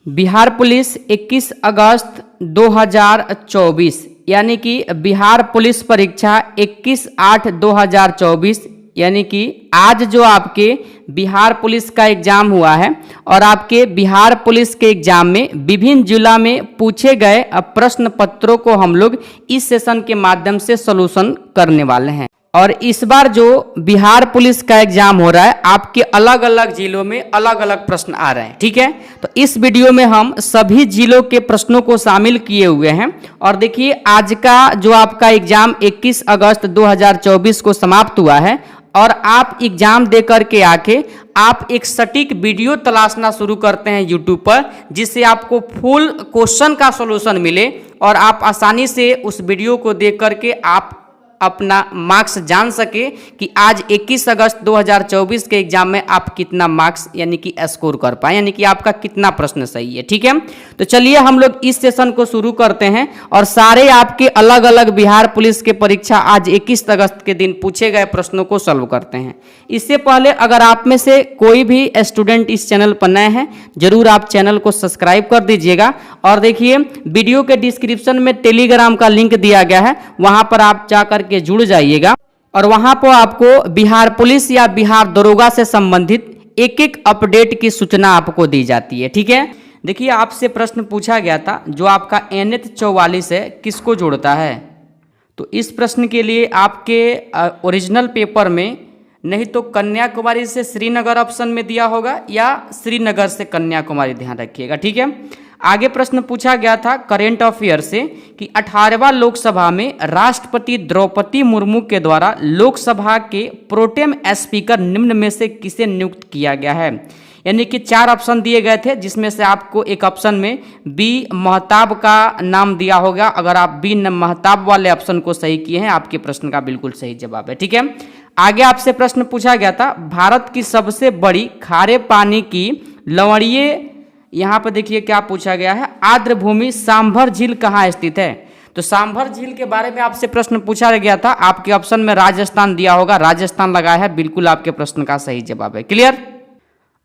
Bihar police 21 अगस्त 2024 यानी कि Bihar police परीक्षा 21/8/2024 यानी कि आज जो आपके बिहार पुलिस का एग्जाम हुआ है और आपके बिहार पुलिस के एग्जाम में विभिन्न जिला में पूछे गए प्रश्न पत्रों को हम लोग इस सेशन के माध्यम से सॉल्यूशन करने वाले हैं। और इस बार जो बिहार पुलिस का एग्जाम हो रहा है आपके अलग अलग जिलों में अलग अलग प्रश्न आ रहे हैं, ठीक है। तो इस वीडियो में हम सभी जिलों के प्रश्नों को शामिल किए हुए हैं। और देखिए आज का जो आपका एग्जाम 21 अगस्त 2024 को समाप्त हुआ है और आप एग्जाम दे करके आके आप एक सटीक वीडियो तलाशना शुरू करते हैं यूट्यूब पर, जिससे आपको फुल क्वेश्चन का सॉल्यूशन मिले और आप आसानी से उस वीडियो को देख करके आप अपना मार्क्स जान सके कि आज 21 अगस्त 2024 के एग्जाम में आप कितना मार्क्स यानी कि स्कोर कर पाए, यानी कि आपका कितना प्रश्न सही है, ठीक है। तो चलिए हम लोग इस सेशन को शुरू करते हैं और सारे आपके अलग अलग बिहार पुलिस के परीक्षा आज 21 अगस्त के दिन पूछे गए प्रश्नों को सॉल्व करते हैं। इससे पहले अगर आप में से कोई भी स्टूडेंट इस चैनल पर नए हैं जरूर आप चैनल को सब्सक्राइब कर दीजिएगा। और देखिए वीडियो के डिस्क्रिप्शन में टेलीग्राम का लिंक दिया गया है, वहां पर आप जाकर के जुड़ जाइएगा और वहां पर आपको बिहार पुलिस या बिहार दरोगा से संबंधित एक एक अपडेट की सूचना आपको दी जाती है, ठीक है। देखिए आपसे प्रश्न पूछा गया था जो आपका NH 44 है किसको जोड़ता है। तो इस प्रश्न के लिए आपके ओरिजिनल पेपर में नहीं तो कन्याकुमारी से श्रीनगर ऑप्शन में दिया होगा या श्रीनगर से कन्याकुमारी, ध्यान रखिएगा, ठीक है। आगे प्रश्न पूछा गया था करेंट अफेयर से कि 18वां लोकसभा में राष्ट्रपति द्रौपदी मुर्मू के द्वारा लोकसभा के प्रोटेम स्पीकर निम्न में से किसे नियुक्त किया गया है। यानी कि 4 ऑप्शन दिए गए थे जिसमें से आपको एक ऑप्शन में बी महताब का नाम दिया होगा। अगर आप बी महताब वाले ऑप्शन को सही किए हैं आपके प्रश्न का बिल्कुल सही जवाब है, ठीक है। आगे आपसे प्रश्न पूछा गया था भारत की सबसे बड़ी खारे पानी की लवणीय, यहाँ पर देखिए क्या पूछा गया है, आर्द्र भूमि सांभर झील कहाँ स्थित है। तो सांभर झील के बारे में आपसे प्रश्न पूछा गया था, आपके ऑप्शन में राजस्थान दिया होगा, राजस्थान लगाया है, बिल्कुल आपके प्रश्न का सही जवाब है, क्लियर।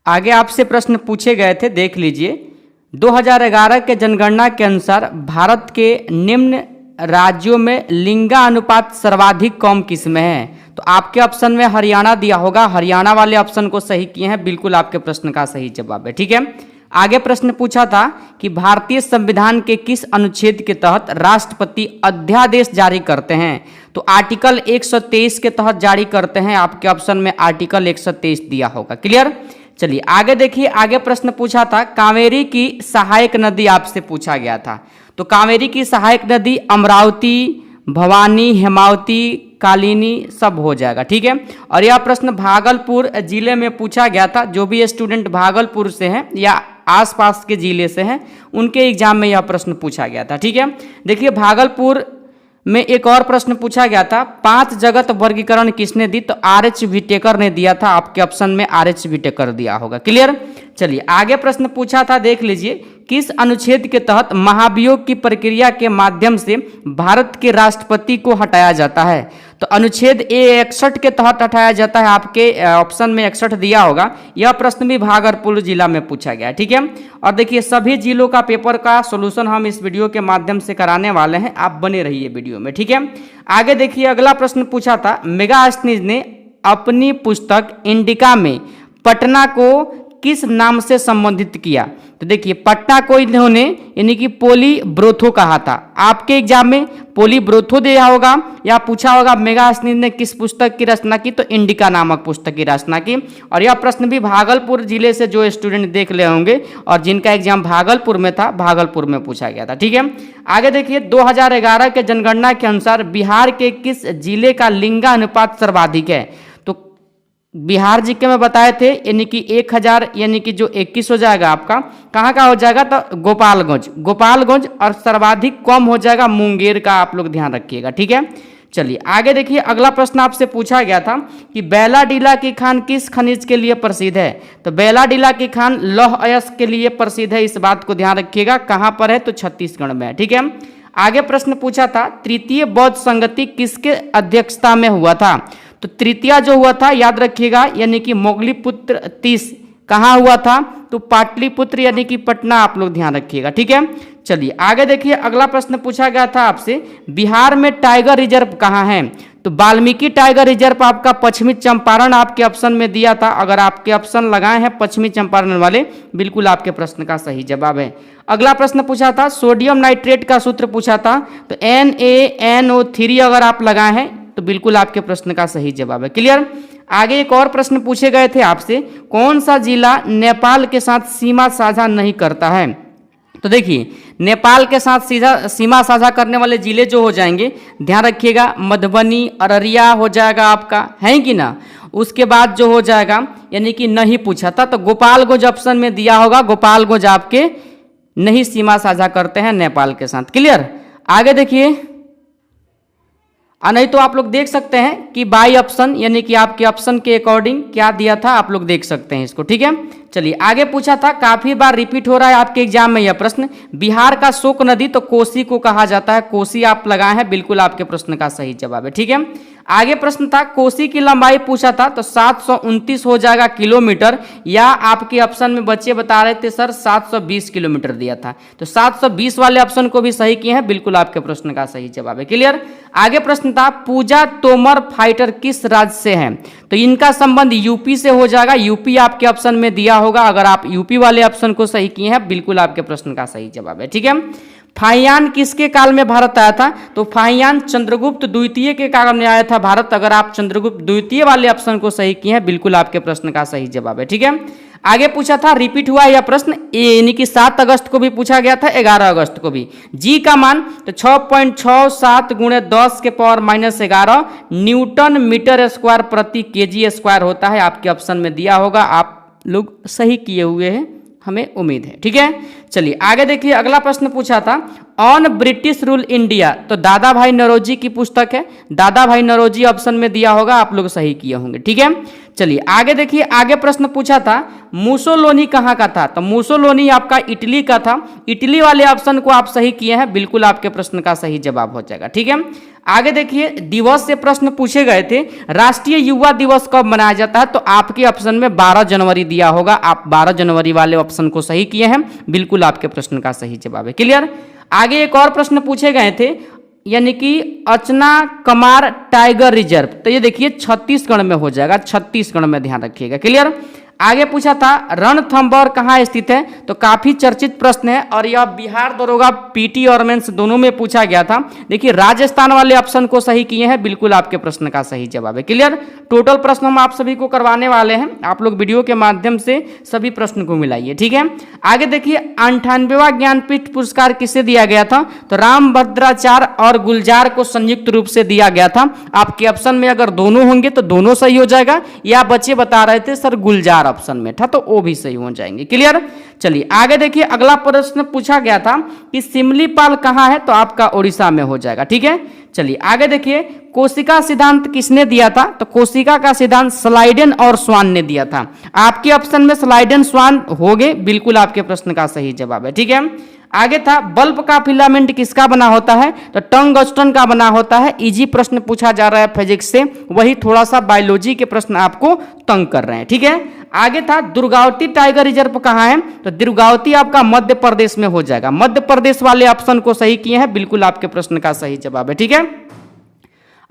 आगे आपसे प्रश्न पूछे गए थे, देख लीजिए 2011 के जनगणना के अनुसार भारत के निम्न राज्यों में लिंगानुपात सर्वाधिक कम किस में है। तो आपके ऑप्शन में हरियाणा दिया होगा, हरियाणा वाले ऑप्शन को सही किए हैं, बिल्कुल आपके प्रश्न का सही जवाब है, ठीक है। आगे प्रश्न पूछा था कि भारतीय संविधान के किस अनुच्छेद के तहत राष्ट्रपति अध्यादेश जारी करते हैं। तो आर्टिकल 123 के तहत जारी करते हैं, आपके ऑप्शन में आर्टिकल 123 दिया होगा, क्लियर। चलिए आगे देखिए, आगे प्रश्न पूछा था कावेरी की सहायक नदी आपसे पूछा गया था। तो कावेरी की सहायक नदी अमरावती, भवानी, हेमावती, कालिनी सब हो जाएगा, ठीक है। और यह प्रश्न भागलपुर जिले में पूछा गया था, जो भी स्टूडेंट भागलपुर से हैं या आसपास के जिले से हैं उनके एग्जाम में यह प्रश्न पूछा गया था, ठीक है। देखिए भागलपुर में एक और प्रश्न पूछा गया था 5 जगत वर्गीकरण किसने दी। तो RH विटेकर ने दिया था, आपके ऑप्शन में RH विटेकर दिया होगा, क्लियर। चलिए आगे प्रश्न पूछा था, देख लीजिए किस अनुच्छेद के तहत महाभियोग की प्रक्रिया के माध्यम से भारत के राष्ट्रपति को हटाया जाता है। तो अनुच्छेद 61 के तहत हटाया जाता है, आपके ऑप्शन में 61 दिया होगा। यह प्रश्न भी भागलपुर जिला में पूछा गया, ठीक है। और देखिए सभी जिलों का पेपर का सॉल्यूशन हम इस वीडियो के माध्यम से कराने वाले हैं, आप बने रहिए वीडियो में, ठीक है। आगे देखिए अगला प्रश्न पूछा था मेगास्थनीज ने अपनी पुस्तक इंडिका में पटना को किस नाम से संबोधित किया। तो देखिए पटना को इन्होंने यानी कि पोलीब्रोथो कहा था, आपके एग्जाम में पोलीब्रोथो दिया होगा या पूछा होगा मेगास्थनीज ने किस पुस्तक की रचना की। तो इंडिका नामक पुस्तक की रचना की। और यह प्रश्न भी भागलपुर जिले से जो स्टूडेंट देख ले होंगे और जिनका एग्जाम भागलपुर में था, भागलपुर में पूछा गया था, ठीक है। आगे देखिए 2011 के जनगणना के अनुसार बिहार के किस जिले का लिंगानुपात सर्वाधिक है। बिहार जी के में बताए थे, यानी कि 1000 यानी कि जो 21 हो जाएगा आपका, कहाँ का हो जाएगा। तो गोपालगंज और सर्वाधिक कम हो जाएगा मुंगेर का, आप लोग ध्यान रखिएगा, ठीक है। चलिए आगे देखिए अगला प्रश्न आपसे पूछा गया था कि बैलाडीला की खान किस खनिज के लिए प्रसिद्ध है। तो बैलाडीला की खान लौह अयस्क के लिए प्रसिद्ध है, इस बात को ध्यान रखिएगा। कहाँ पर है। तो छत्तीसगढ़ में है, ठीक है। आगे प्रश्न पूछा था तृतीय बौद्ध संगति किसके अध्यक्षता में हुआ था। तो तृतीया जो हुआ था याद रखिएगा, यानी कि मोगलीपुत्र तीस कहाँ हुआ था? तो पाटलिपुत्र यानी कि पटना, आप लोग ध्यान रखिएगा, ठीक है। चलिए आगे देखिए, अगला प्रश्न पूछा गया था आपसे, बिहार में टाइगर रिजर्व कहाँ है? तो वाल्मीकि टाइगर रिजर्व आपका पश्चिमी चंपारण आपके ऑप्शन में दिया था। अगर आपके ऑप्शन लगाए हैं पश्चिमी चंपारण वाले, बिल्कुल आपके प्रश्न का सही जवाब है। अगला प्रश्न पूछा था सोडियम नाइट्रेट का सूत्र पूछा था, तो NaNO3 अगर आप लगाए हैं तो बिल्कुल आपके प्रश्न का सही जवाब है। क्लियर। आगे एक और प्रश्न पूछे गए थे आपसे, कौन सा जिला नेपाल के साथ सीमा साझा नहीं करता है? तो देखिए, नेपाल के साथ सीमा साझा करने वाले जिले जो हो जाएंगे, ध्यान रखिएगा, मधुबनी, अररिया हो जाएगा आपका, है कि ना। उसके बाद जो हो जाएगा, यानी कि नहीं पूछा था, तो गोपालगंज ऑप्शन में दिया होगा, गोपालगंज आपके नहीं सीमा साझा करते हैं नेपाल के साथ। क्लियर। आगे देखिए, नहीं तो आप लोग देख सकते हैं कि बाई ऑप्शन, यानी कि आपके ऑप्शन के अकॉर्डिंग क्या दिया था, आप लोग देख सकते हैं इसको, ठीक है। चलिए आगे पूछा था, काफी बार रिपीट हो रहा है आपके एग्जाम में यह प्रश्न, बिहार का शोक नदी तो कोसी को कहा जाता है, कोसी आप लगाए हैं, बिल्कुल आपके प्रश्न का सही जवाब है, ठीक है। आगे प्रश्न था, कोसी की लंबाई पूछा था, तो 729 हो जाएगा किलोमीटर, या आपके ऑप्शन में बच्चे बता रहे थे सर 720 किलोमीटर दिया था, तो 720 वाले ऑप्शन को भी सही किए हैं, बिल्कुल आपके प्रश्न का सही जवाब है। क्लियर। आगे प्रश्न था, पूजा तोमर फाइटर किस राज्य से हैं? तो इनका संबंध यूपी से हो जाएगा, यूपी आपके ऑप्शन में दिया होगा, अगर आप यूपी वाले ऑप्शन को सही किए हैं, बिल्कुल आपके प्रश्न का सही जवाब है, ठीक है। फाहियान किसके काल में भारत आया था? तो फाहियान चंद्रगुप्त द्वितीय के काल में आया था भारत, अगर आप चंद्रगुप्त द्वितीय वाले ऑप्शन को सही किए हैं, बिल्कुल आपके प्रश्न का सही जवाब है, ठीक है। आगे पूछा था, रिपीट हुआ यह प्रश्न, यानी कि 7 अगस्त को भी पूछा गया था, 11 अगस्त को भी। जी का मान तो 6.67 गुणे 10 के पावर -11 न्यूटन मीटर स्क्वायर प्रति केजी स्क्वायर होता है, आपके ऑप्शन में दिया होगा, आप लोग सही किए हुए हैं, हमें उम्मीद है, ठीक है। चलिए आगे देखिए, अगला प्रश्न पूछा था, ऑन ब्रिटिश रूल इंडिया, तो दादा भाई नौरोजी की पुस्तक है, दादा भाई नौरोजी ऑप्शन में दिया होगा, आप लोग सही किए होंगे, ठीक है। चलिए आगे देखिए, आगे प्रश्न पूछा था, मुसोलिनी कहाँ का था? तो मुसोलिनी आपका इटली का था, इटली वाले ऑप्शन को आप सही किए हैं, बिल्कुल आपके प्रश्न का सही जवाब हो जाएगा, ठीक है। आगे देखिए, दिवस से प्रश्न पूछे गए थे, राष्ट्रीय युवा दिवस कब मनाया जाता है? तो आपके ऑप्शन में 12 जनवरी दिया होगा, आप 12 जनवरी वाले ऑप्शन को सही किए हैं, बिल्कुल आपके प्रश्न का सही जवाब है। क्लियर। आगे एक और प्रश्न पूछे गए थे, यानी कि अचना कमार टाइगर रिजर्व, तो ये देखिए छत्तीसगढ़ में हो जाएगा, छत्तीसगढ़ में, ध्यान रखिएगा। क्लियर। आगे पूछा था, रणथंभौर कहाँ स्थित है? तो काफी चर्चित प्रश्न है, और यह बिहार दरोगा पीटी और मेंस दोनों में पूछा गया था। देखिए राजस्थान वाले ऑप्शन को सही किए हैं, बिल्कुल आपके प्रश्न का सही जवाब है। क्लियर। टोटल प्रश्न हम आप सभी को करवाने वाले हैं, आप लोग वीडियो के माध्यम से सभी प्रश्न को मिलाइए, ठीक है। आगे देखिए, 98वां ज्ञानपीठ पुरस्कार किसे दिया गया था? तो रामभद्राचार्य और गुलजार को संयुक्त रूप से दिया गया था, आपके ऑप्शन में अगर दोनों होंगे तो दोनों सही हो जाएगा, या बच्चे बता रहे थे सर गुलजार ऑप्शन में था, तो वो भी सही हो जाएंगे। क्लियर। चलिए आगे देखिए, अगला प्रश्न पूछा गया था कि सिमलीपाल कहाँ है? तो आपका उड़ीसा में हो जाएगा, ठीक है। चलिए आगे देखिए, कोशिका सिद्धांत किसने दिया था? तो कोशिका का सिद्धांत स्लाइडेन और स्वान ने दिया था, आपके ऑप्शन में स्लाइडेन स्वान हो गए, बिल्कुल आपके प्रश्न का सही जवाब है, ठीक है। आगे था, बल्ब का फिलामेंट किसका बना होता है? तो टंगस्टन का बना होता है, इजी प्रश्न पूछा जा रहा है फिजिक्स से, वही थोड़ा सा बायोलॉजी के प्रश्न आपको तंग कर रहे हैं, ठीक है। आगे था, दुर्गावती टाइगर रिजर्व कहाँ है? तो दुर्गावती आपका मध्य प्रदेश में हो जाएगा, मध्य प्रदेश वाले ऑप्शन को सही किए हैं, बिल्कुल आपके प्रश्न का सही जवाब है, ठीक है।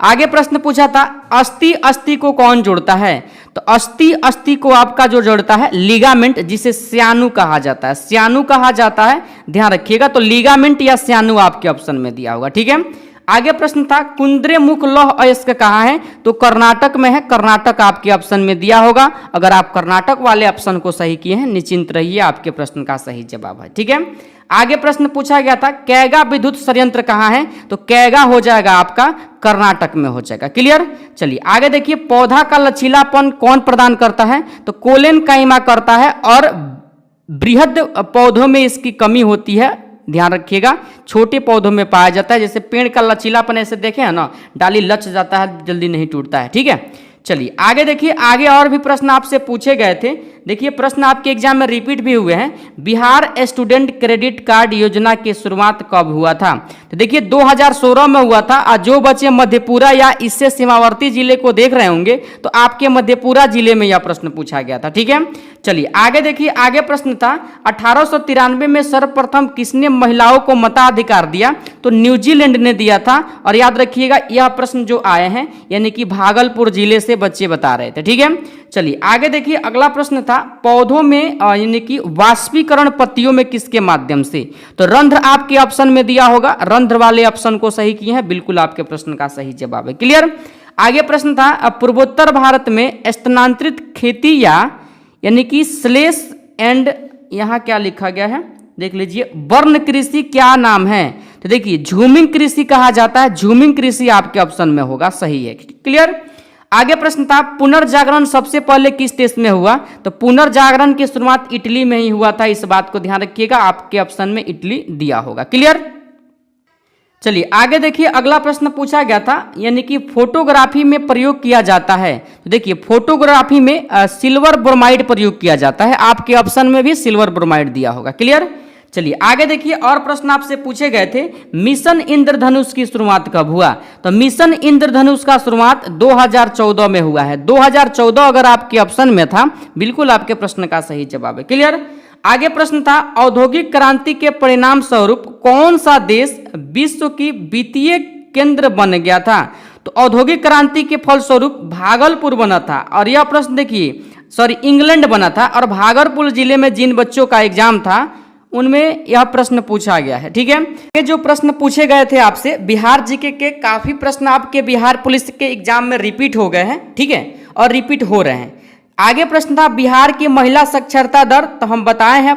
आगे प्रश्न पूछा था, अस्थि अस्थि को कौन जोड़ता है? तो अस्थि अस्थि को आपका जो जोड़ता है लिगामेंट, जिसे स्यानु कहा जाता है, स्यानु कहा जाता है, ध्यान रखिएगा। तो लिगामेंट या स्यानु आपके ऑप्शन में दिया होगा, ठीक है। आगे प्रश्न था, कुंद्रेमुख लौह अयस्क कहाँ है? तो कर्नाटक में है, कर्नाटक आपके ऑप्शन में दिया होगा, अगर आप कर्नाटक वाले ऑप्शन को सही किए हैं, निश्चिंत रहिए, आपके प्रश्न का सही जवाब है, ठीक है। आगे प्रश्न पूछा गया था, कैगा विद्युत संयंत्र कहाँ है? तो कैगा हो जाएगा आपका कर्नाटक में हो जाएगा। क्लियर। चलिए आगे देखिए, पौधा का लचीलापन कौन प्रदान करता है? तो कोलेन काइमा करता है, और बृहद पौधों में इसकी कमी होती है, ध्यान रखिएगा, छोटे पौधों में पाया जाता है, जैसे पेड़ का लचीलापन ऐसे देखे है ना, डाली लच जाता है, जल्दी नहीं टूटता है, ठीक है। चलिए आगे देखिए, आगे और भी प्रश्न आपसे पूछे गए थे, देखिए प्रश्न आपके एग्जाम में रिपीट भी हुए हैं। बिहार स्टूडेंट क्रेडिट कार्ड योजना की शुरुआत कब हुआ था? तो देखिए 2016 में हुआ था। और जो बच्चे मधेपुरा या इससे सीमावर्ती जिले को देख रहे होंगे तो आपके मधेपुरा जिले में यह प्रश्न पूछा गया था। ठीक है, चलिए आगे देखिए। आगे प्रश्न था 1893 में सर्वप्रथम किसने महिलाओं को मताधिकार दिया? तो न्यूजीलैंड ने दिया था। और याद रखिएगा यह प्रश्न जो आए हैं यानी कि भागलपुर जिले से बच्चे बता रहे थे। ठीक है, चलिए आगे देखिए। अगला प्रश्न था पौधों में यानी कि वाष्पीकरण पत्तियों में किसके माध्यम से? तो रंध्र आपके ऑप्शन में दिया होगा। रंध्र वाले ऑप्शन को सही किए हैं, बिल्कुल आपके प्रश्न का सही जवाब है। क्लियर। आगे प्रश्न था पूर्वोत्तर भारत में स्थानांतरित खेती यानी कि स्लेश एंड, यहां क्या लिखा गया है देख लीजिए, वर्ण कृषि क्या नाम है? तो देखिए झूमिंग कृषि कहा जाता है। झूमिंग कृषि आपके ऑप्शन में होगा, सही है। क्लियर। आगे प्रश्न था पुनर्जागरण सबसे पहले किस देश में हुआ? तो पुनर्जागरण की शुरुआत इटली में ही हुआ था। इस बात को ध्यान रखिएगा, आपके ऑप्शन में इटली दिया होगा। क्लियर। चलिए आगे देखिए। अगला प्रश्न पूछा गया था यानी कि फोटोग्राफी में प्रयोग किया जाता है। तो देखिए फोटोग्राफी में सिल्वर ब्रोमाइड प्रयोग किया जाता है। आपके ऑप्शन में भी सिल्वर ब्रोमाइड दिया होगा। क्लियर। चलिए आगे देखिए। और प्रश्न आपसे पूछे गए थे मिशन इंद्रधनुष की शुरुआत कब हुआ? तो मिशन इंद्रधनुष का शुरुआत 2014 में हुआ है। 2014 अगर आपके ऑप्शन में था, बिल्कुल आपके प्रश्न का सही जवाब है। क्लियर। आगे प्रश्न था औद्योगिक क्रांति के परिणाम स्वरूप कौन सा देश विश्व की वित्तीय केंद्र बन गया था? तो औद्योगिक क्रांति के फलस्वरूप भागलपुर बना था। और यह प्रश्न देखिए इंग्लैंड बना था। और भागलपुर जिले में जिन बच्चों का एग्जाम था उनमें यह प्रश्न पूछा गया है। ठीक है, ये जो प्रश्न पूछे गए थे आपसे बिहार जीके के काफी प्रश्न आपके बिहार पुलिस के एग्जाम में रिपीट हो गए हैं। ठीक है, और रिपीट हो रहे हैं। आगे प्रश्न था बिहार की महिला साक्षरता दर, तो हम बताए हैं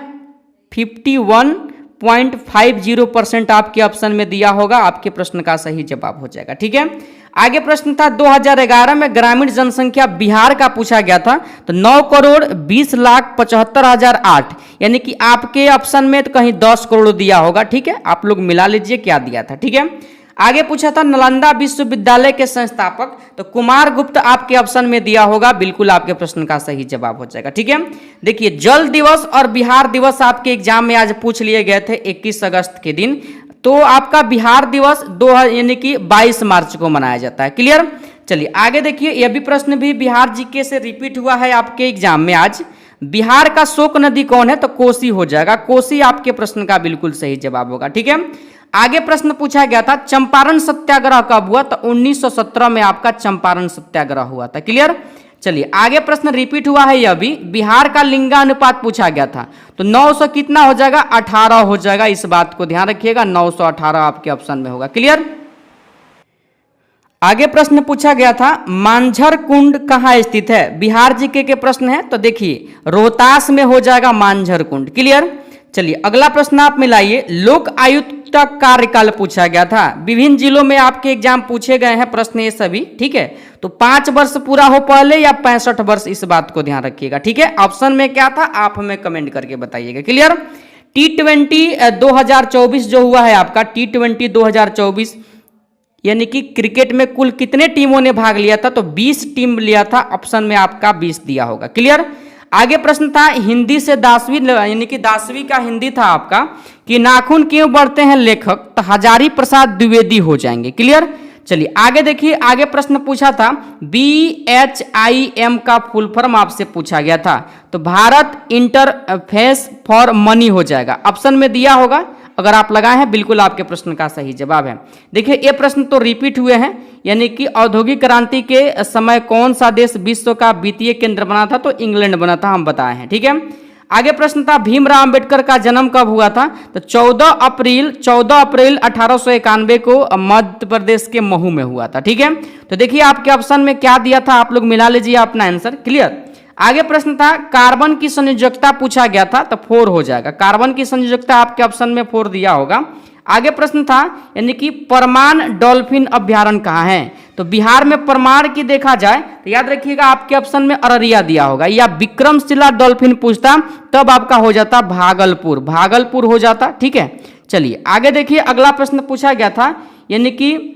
51.50% आपके ऑप्शन में दिया होगा। आपके प्रश्न का सही जवाब हो जाएगा। ठीक है। आगे प्रश्न था 2011 में ग्रामीण जनसंख्या बिहार का पूछा गया था। तो 9,20,75,008 यानी कि आपके ऑप्शन में तो कहीं 10 करोड़ दिया होगा। ठीक है, आप लोग मिला लीजिए क्या दिया था। ठीक है। आगे पूछा था नालंदा विश्वविद्यालय के संस्थापक, तो कुमार गुप्त आपके ऑप्शन में दिया होगा। बिल्कुल आपके प्रश्न का सही जवाब हो जाएगा। ठीक है। देखिए जल दिवस और बिहार दिवस आपके एग्जाम में आज पूछ लिए गए थे 21 अगस्त के दिन। तो आपका बिहार दिवस यानी कि 22 मार्च को मनाया जाता है। क्लियर। चलिए आगे देखिए। यह भी प्रश्न भी बिहार जीके से रिपीट हुआ है आपके एग्जाम में आज। बिहार का शोक नदी कौन है? तो कोसी हो जाएगा। कोसी आपके प्रश्न का बिल्कुल सही जवाब होगा। ठीक है। आगे प्रश्न पूछा गया था चंपारण सत्याग्रह कब हुआ? तो 1917 में आपका चंपारण सत्याग्रह हुआ था। क्लियर। चलिए आगे प्रश्न रिपीट हुआ है। यह भी बिहार का लिंगानुपात पूछा गया था। तो 900 कितना हो जाएगा? 18 हो जाएगा। इस बात को ध्यान रखिएगा, 918 आपके ऑप्शन में होगा। क्लियर। आगे प्रश्न पूछा गया था मांझर कुंड कहाँ स्थित है? बिहार जीके के प्रश्न है। तो देखिए रोहतास में हो जाएगा मांझर कुंड। क्लियर। चलिए अगला प्रश्न आप मिलाइए। लोक आयुक्त का कार्यकाल पूछा गया था। विभिन्न जिलों में आपके एग्जाम पूछे गए हैं प्रश्न ये सभी। ठीक है, तो 5 वर्ष पूरा हो पहले या 65 वर्ष, इस बात को ध्यान रखिएगा। ठीक है, ऑप्शन में क्या था आप हमें कमेंट करके बताइएगा। क्लियर। T20 2024 जो हुआ है आपका T20 2024 यानी कि क्रिकेट में कुल कितने टीमों ने भाग लिया था? तो 20 टीम लिया था। ऑप्शन में आपका 20 दिया होगा। क्लियर। आगे प्रश्न था हिंदी से 10वीं यानी कि 10वीं का हिंदी था आपका कि नाखून क्यों बढ़ते हैं लेखक? तो हजारी प्रसाद द्विवेदी हो जाएंगे। क्लियर। चलिए आगे देखिए। आगे प्रश्न पूछा था BHIM का फुल फॉर्म आपसे पूछा गया था। तो भारत इंटरफेस फॉर मनी हो जाएगा। ऑप्शन में दिया होगा, अगर आप लगाए हैं बिल्कुल आपके प्रश्न का सही जवाब है। देखिए ये प्रश्न तो रिपीट हुए हैं यानी कि औद्योगिक क्रांति के समय कौन सा देश विश्व का वित्तीय केंद्र बना था? तो इंग्लैंड बना था, हम बताए हैं। ठीक है। आगे प्रश्न था भीमराव अंबेडकर का जन्म कब हुआ था? तो 14 अप्रैल 1891 को मध्य प्रदेश के महू में हुआ था। ठीक है, तो देखिए आपके ऑप्शन में क्या दिया था, आप लोग मिला लीजिए अपना आंसर। क्लियर। आगे प्रश्न था कार्बन की संयोजकता पूछा गया था। तो 4 हो जाएगा। कार्बन की संयोजकता आपके ऑप्शन में 4 दिया होगा। आगे प्रश्न था यानी कि परमान डॉल्फिन अभ्यारण्य कहाँ है? तो बिहार में परमान की देखा जाए तो याद रखिएगा आपके ऑप्शन में अररिया दिया होगा, या विक्रमशिला डॉल्फिन पूछता तब आपका हो जाता भागलपुर। भागलपुर हो जाता। ठीक है। चलिए आगे देखिए। अगला प्रश्न पूछा गया था यानी कि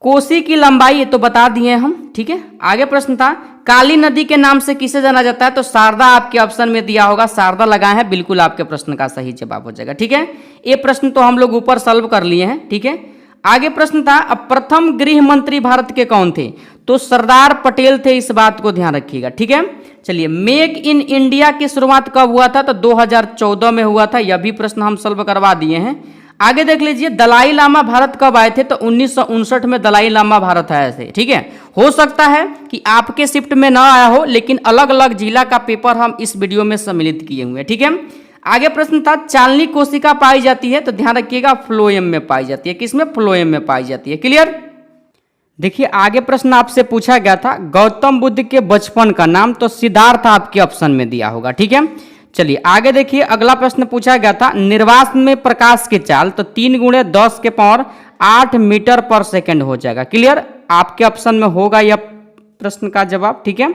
कोसी की लंबाई, ये तो बता दिए हम। ठीक है। आगे प्रश्न था काली नदी के नाम से किसे जाना जाता है? तो शारदा आपके ऑप्शन में दिया होगा, शारदा लगाए हैं, बिल्कुल आपके प्रश्न का सही जवाब हो जाएगा। ठीक है, ये प्रश्न तो हम लोग ऊपर सॉल्व कर लिए हैं। ठीक है, आगे प्रश्न था प्रथम गृह मंत्री भारत के कौन थे? तो सरदार पटेल थे, इस बात को ध्यान रखिएगा। ठीक है, चलिए मेक इन इंडिया की शुरुआत कब हुआ था? तो 2014 में हुआ था, यह भी प्रश्न हम सॉल्व करवा दिए हैं। आगे देख लीजिए दलाई लामा भारत कब आए थे? तो 1959 में दलाई लामा भारत आए थे। ठीक है, हो सकता है कि आपके शिफ्ट में ना आया हो, लेकिन अलग अलग जिला का पेपर हम इस वीडियो में सम्मिलित किए हुए हैं। ठीक है, आगे प्रश्न था चालनी कोशिका पाई जाती है? तो ध्यान रखिएगा फ्लोएम में पाई जाती है। किसमें? फ्लोएम में पाई जाती है। क्लियर? देखिए आगे प्रश्न आपसे पूछा गया था गौतम बुद्ध के बचपन का नाम, तो सिद्धार्थ आपके ऑप्शन में दिया होगा। ठीक है, चलिए आगे देखिए अगला प्रश्न पूछा गया था निर्वात में प्रकाश की चाल, तो 3 × 10 के पावर 8 मीटर पर सेकंड हो जाएगा। क्लियर? आपके ऑप्शन में होगा यह प्रश्न का जवाब। ठीक है,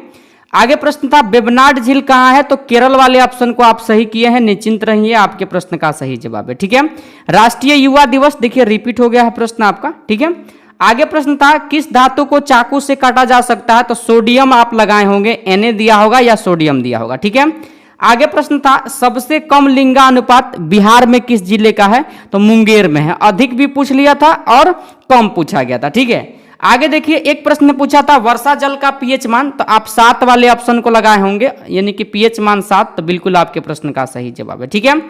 आगे प्रश्न था वेबनाड झील कहाँ है? तो केरल वाले ऑप्शन को आप सही किए हैं, निश्चिंत रहिए, आपके प्रश्न का सही जवाब है। ठीक है, राष्ट्रीय युवा दिवस देखिए रिपीट हो गया है प्रश्न आपका। ठीक है, आगे प्रश्न था किस धातु को चाकू से काटा जा सकता है? तो सोडियम आप लगाए होंगे, Na दिया होगा या सोडियम दिया होगा। ठीक है, आगे प्रश्न था सबसे कम लिंगानुपात बिहार में किस जिले का है? तो मुंगेर में है। अधिक भी पूछ लिया था और कम पूछा गया था। ठीक है, आगे देखिए एक प्रश्न पूछा था वर्षा जल का पीएच मान, तो आप 7 वाले ऑप्शन को लगाए होंगे, यानी कि पीएच मान 7, तो बिल्कुल आपके प्रश्न का सही जवाब है। ठीक है,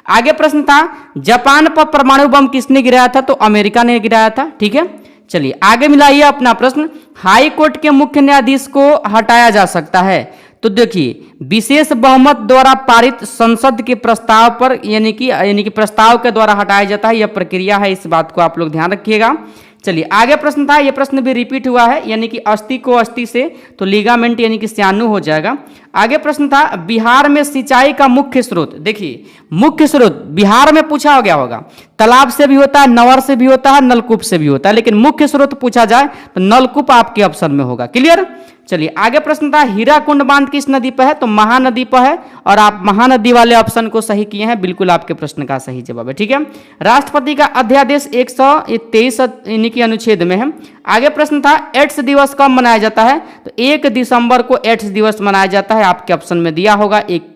आगे प्रश्न था जापान पर परमाणु बम किसने गिराया था? तो अमेरिका ने गिराया था। ठीक है, चलिए आगे मिलाइए अपना प्रश्न हाई कोर्ट के मुख्य न्यायाधीश को हटाया जा सकता है? तो देखिए विशेष बहुमत द्वारा पारित संसद के प्रस्ताव पर यानी कि प्रस्ताव के द्वारा हटाया जाता है, यह प्रक्रिया है, इस बात को आप लोग ध्यान रखिएगा। चलिए आगे प्रश्न था, यह प्रश्न भी रिपीट हुआ है, यानी कि अस्थि को अस्थि से तो लिगामेंट यानी कि स्यानु हो जाएगा। आगे प्रश्न था बिहार में सिंचाई का मुख्य स्रोत, देखिए मुख्य स्रोत बिहार में पूछा गया होगा, तालाब से भी होता है, नहर से भी होता है, नलकूप से भी होता है, लेकिन मुख्य स्रोत पूछा जाए तो नलकूप आपके ऑप्शन में होगा। क्लियर? चलिए आगे प्रश्न था हीराकुंड बांध किस नदी पर है? तो महानदी पर है, और आप महानदी वाले ऑप्शन को सही किए हैं, बिल्कुल आपके प्रश्न का सही जवाब है। ठीक है, राष्ट्रपति का अध्यादेश 123 यानी कि अनुच्छेद में है। आगे प्रश्न था एड्स दिवस कब मनाया जाता है? तो 1 दिसंबर को एड्स दिवस मनाया जाता है, आपके ऑप्शन में दिया होगा 1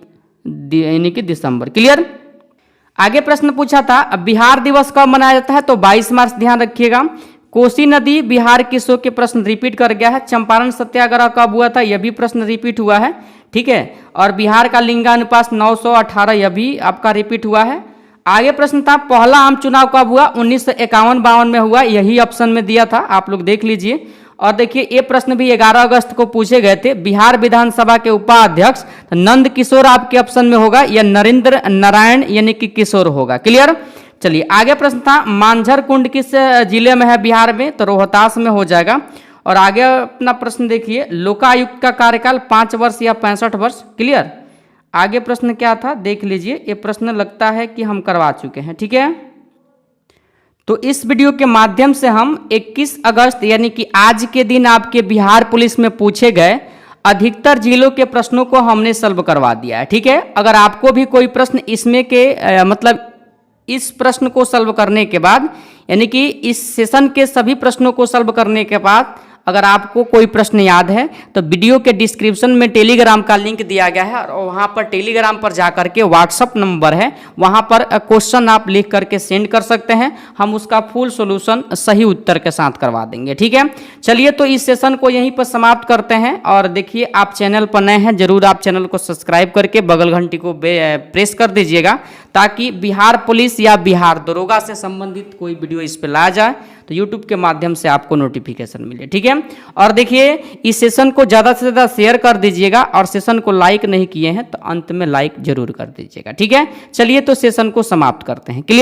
यानी कि दिसंबर। क्लियर? आगे प्रश्न पूछा था बिहार दिवस कब मनाया जाता है? तो 22 मार्च, ध्यान रखिएगा। कोसी नदी बिहार की शो के प्रश्न रिपीट कर गया है। चंपारण सत्याग्रह कब हुआ था? यह भी प्रश्न रिपीट हुआ है। ठीक है, और बिहार का लिंगानुपात 918, यह भी आपका रिपीट हुआ है। आगे प्रश्न था पहला आम चुनाव कब हुआ? 1951-52 में हुआ, यही ऑप्शन में दिया था, आप लोग देख लीजिए। और देखिए ये प्रश्न भी 11 अगस्त को पूछे गए थे। बिहार विधानसभा के उपाध्यक्ष नंद किशोर आपके ऑप्शन में होगा, या नरेंद्र नारायण यानी कि किशोर होगा। क्लियर? चलिए आगे प्रश्न था मांझर कुंड किस जिले में है बिहार में? तो रोहतास में हो जाएगा। और आगे अपना प्रश्न देखिए लोकायुक्त का कार्यकाल 5 वर्ष या 65 वर्ष। क्लियर? आगे प्रश्न क्या था देख लीजिए, ये प्रश्न लगता है कि हम करवा चुके हैं। ठीक है, तो इस वीडियो के माध्यम से हम 21 अगस्त यानी कि आज के दिन आपके बिहार पुलिस में पूछे गए अधिकतर जिलों के प्रश्नों को हमने सॉल्व करवा दिया है। ठीक है, अगर आपको भी कोई प्रश्न इसमें के मतलब इस प्रश्न को सॉल्व करने के बाद यानी कि इस सेशन के सभी प्रश्नों को सॉल्व करने के बाद अगर आपको कोई प्रश्न याद है तो वीडियो के डिस्क्रिप्शन में टेलीग्राम का लिंक दिया गया है, और वहाँ पर टेलीग्राम पर जा करके व्हाट्सअप नंबर है, वहाँ पर क्वेश्चन आप लिख करके सेंड कर सकते हैं, हम उसका फुल सॉल्यूशन सही उत्तर के साथ करवा देंगे। ठीक है, चलिए तो इस सेशन को यहीं पर समाप्त करते हैं। और देखिए आप चैनल पर नए हैं, जरूर आप चैनल को सब्सक्राइब करके बगल घंटी को प्रेस कर दीजिएगा, ताकि बिहार पुलिस या बिहार दरोगा से संबंधित कोई वीडियो इस पर लाया जाए तो यूट्यूब के माध्यम से आपको नोटिफिकेशन मिले। ठीक है, और देखिए इस सेशन को ज़्यादा से ज़्यादा शेयर कर दीजिएगा, और सेशन को लाइक नहीं किए हैं तो अंत में लाइक जरूर कर दीजिएगा। ठीक है, चलिए तो सेशन को समाप्त करते हैं। क्लियर?